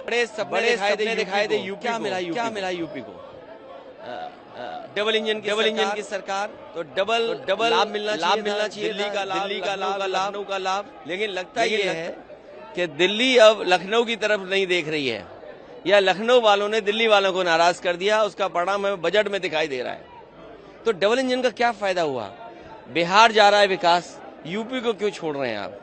बड़े सपने दिखाए थे यूपी क्या मिला यूपी को? डबल इंजन की सरकार, तो डबल लाभ मिलना चाहिए, दिल्ली का लाभ, लखनऊ का लाभ। लेकिन लगता ये है कि दिल्ली अब लखनऊ की तरफ नहीं देख रही है, या लखनऊ वालों ने दिल्ली वालों को नाराज कर दिया। उसका परिणाम हमें बजट में दिखाई दे रहा है। तो डबल इंजन का क्या फायदा हुआ? बिहार जा रहा है विकास, यूपी को क्यों छोड़ रहे हैं आप?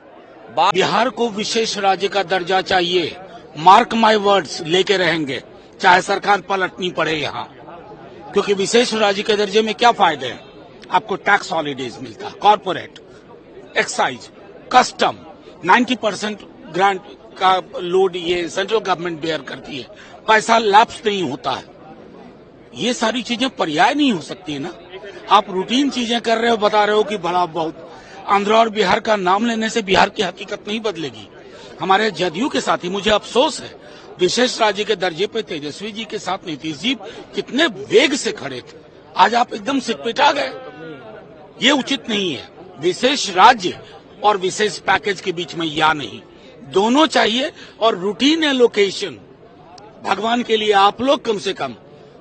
बिहार को विशेष राज्य का दर्जा चाहिए, मार्क माय वर्ड्स लेके रहेंगे, चाहे सरकार पलटनी पड़े यहाँ। क्योंकि विशेष राज्य के दर्जे में क्या फायदे हैं? आपको टैक्स हॉलीडेज मिलता, कॉर्पोरेट, एक्साइज, कस्टम, 90% ग्रांट का लोड ये सेंट्रल गवर्नमेंट बेयर करती है, पैसा लैप्स नहीं होता है। ये सारी चीजें पर्याय नहीं हो सकती है ना। आप रूटीन चीजें कर रहे हो, बता रहे हो कि बड़ा बहुत। आंध्र और बिहार का नाम लेने से बिहार की हकीकत नहीं बदलेगी। हमारे जदयू के साथ ही मुझे अफसोस है, विशेष राज्य के दर्जे पे तेजस्वी जी के साथ नीतीश जी कितने वेग से खड़े थे, आज आप एकदम सिटपिटा गए। ये उचित नहीं है। विशेष राज्य और विशेष पैकेज के बीच में या नहीं, दोनों चाहिए। और रूटीन एलोकेशन, भगवान के लिए आप लोग कम से कम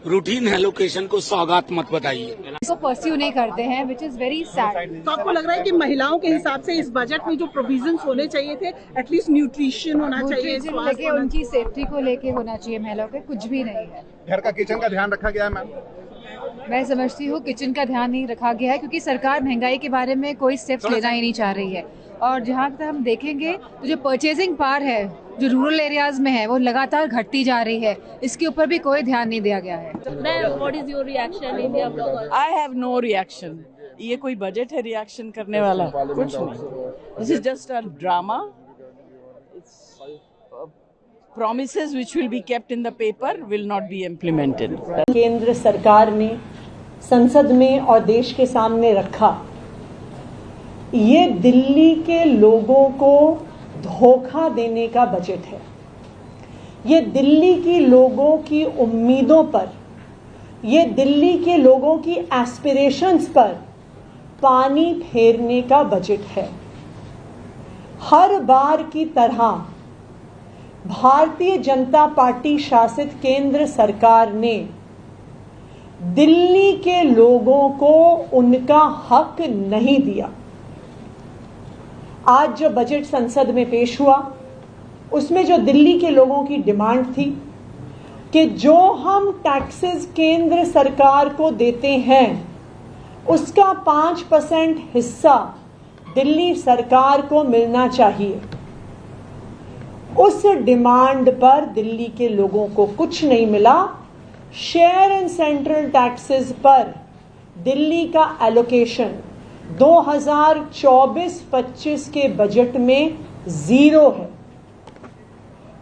रूटीन एलोकेशन को सौगात मत बताइए। इसको परस्यू नहीं करते हैं, विच इज वेरी सैड। तो आपको लग रहा है कि महिलाओं के हिसाब से इस बजट में जो प्रोविजंस होने चाहिए थे, एटलीस्ट न्यूट्रिशन होना चाहिए, लेके उनकी सेफ्टी को लेके होना चाहिए महिलाओं के, कुछ भी नहीं है। घर का किचन का ध्यान रखा गया है मैम? मैं समझती हूँ किचन का ध्यान नहीं रखा गया है, क्योंकि सरकार महंगाई के बारे में कोई स्टेप्स लेना ही नहीं चाह रही है। और जहाँ तक हम देखेंगे तो जो परचेजिंग पावर है जो रूरल एरियाज में है वो लगातार घटती जा रही है, इसके ऊपर भी कोई ध्यान नहीं दिया गया है। What is your reaction India bloggers? I have no reaction. ये कोई बजट है रिएक्शन करने वाला? कुछ नहीं। This is just a drama. It's promises which will be kept in the paper will not be implemented. केंद्र सरकार ने संसद में और देश के सामने रखा, ये दिल्ली के लोगों को धोखा देने का बजट है। ये दिल्ली की लोगों की उम्मीदों पर, ये दिल्ली के लोगों की एस्पिरेशंस पर पानी फेरने का बजट है। हर बार की तरह भारतीय जनता पार्टी शासित केंद्र सरकार ने दिल्ली के लोगों को उनका हक नहीं दिया। आज जो बजट संसद में पेश हुआ, उसमें जो दिल्ली के लोगों की डिमांड थी कि जो हम टैक्सेस केंद्र सरकार को देते हैं उसका 5% हिस्सा दिल्ली सरकार को मिलना चाहिए, उस डिमांड पर दिल्ली के लोगों को कुछ नहीं मिला। शेयर एंड सेंट्रल टैक्सेस पर दिल्ली का एलोकेशन 2024-25 के बजट में 0 है।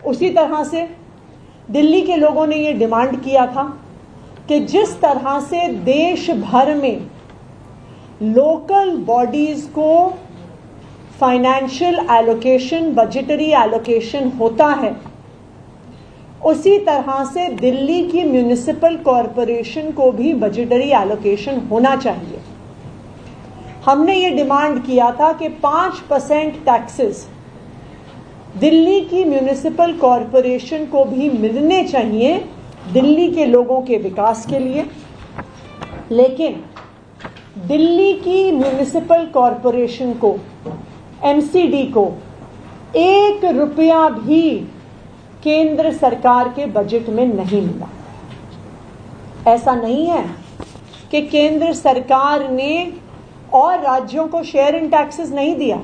उसी तरह से दिल्ली के लोगों ने ये डिमांड किया था कि जिस तरह से देश भर में लोकल बॉडीज को फाइनेंशियल एलोकेशन, बजटरी एलोकेशन होता है, उसी तरह से दिल्ली की म्युनिसिपल कॉरपोरेशन को भी बजटरी एलोकेशन होना चाहिए। हमने ये डिमांड किया था कि 5% टैक्सेस दिल्ली की म्युनिसिपल कॉरपोरेशन को भी मिलने चाहिए दिल्ली के लोगों के विकास के लिए। लेकिन दिल्ली की म्युनिसिपल कॉरपोरेशन को, एमसीडी को 1 रुपया भी केंद्र सरकार के बजट में नहीं मिला। ऐसा नहीं है कि केंद्र सरकार ने और राज्यों को शेयर इन टैक्सेस नहीं दिया।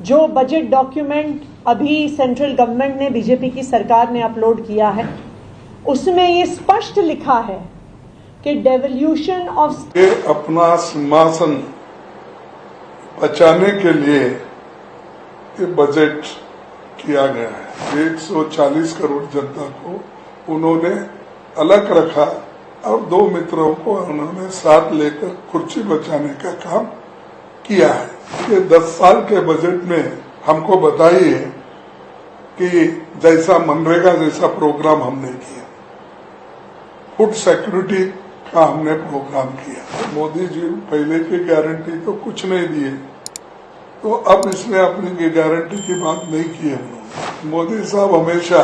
जो बजट डॉक्यूमेंट अभी सेंट्रल गवर्नमेंट ने, बीजेपी की सरकार ने अपलोड किया है, उसमें ये स्पष्ट लिखा है कि डेवल्यूशन ऑफ अपना सिंहासन बचाने के लिए ये बजट किया गया है। 140 करोड़ जनता को उन्होंने अलग रखा और 2 मित्रों को उन्होंने साथ लेकर कुर्सी बचाने का काम किया है। ये 10 साल के बजट में हमको बताइए कि जैसा मनरेगा जैसा प्रोग्राम हमने किया, फूड सिक्योरिटी का हमने प्रोग्राम किया। मोदी जी पहले की गारंटी तो कुछ नहीं दिए, तो अब इसने अपनी गारंटी की बात नहीं की है उन्होंने। मोदी साहब हमेशा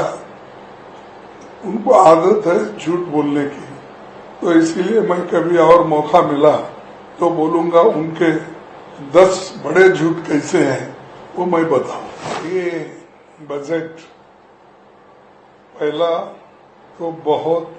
उनको आदत है झूठ बोलने की, तो इसीलिए मैं कभी और मौका मिला तो बोलूंगा उनके 10 बड़े झूठ कैसे हैं वो मैं बताऊं। ये बजट पहला तो बहुत